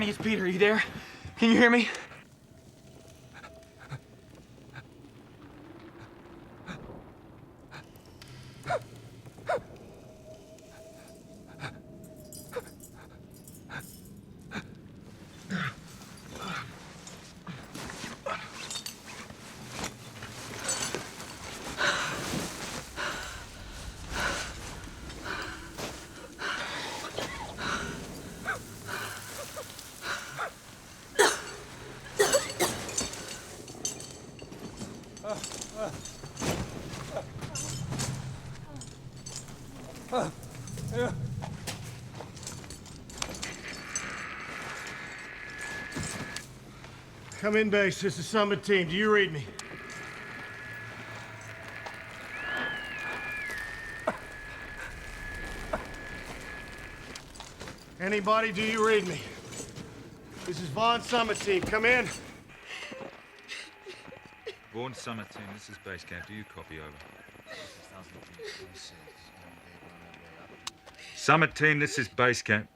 Danny, it's Peter. Are you there? Can you hear me? Come in, base. This is Summit Team. Do you read me? Anybody, do you read me? This is Vaughn Summit Team. Come in. Vaughn Summit Team, this is base camp. Do you copy over? Summit Team, this is base camp.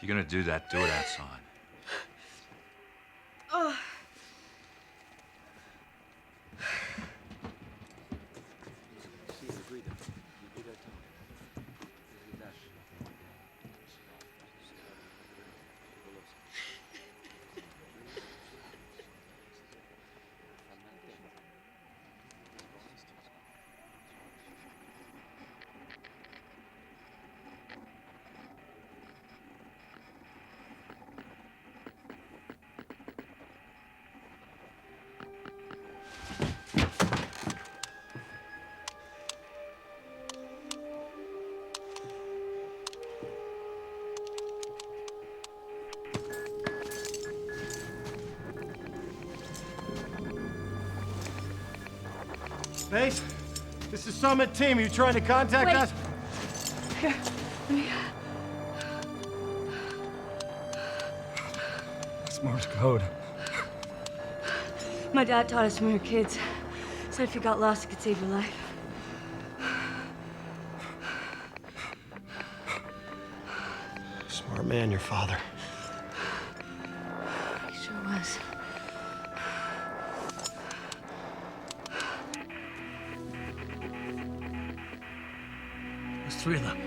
If you're gonna do that, do it outside. Base, this is Summit Team. Are you trying to contact Wait. us? Here, let me... It's Morse code. My dad taught us when we were kids. Said if you got lost, it could save your life. Smart man, your father. He sure was. There's three of them.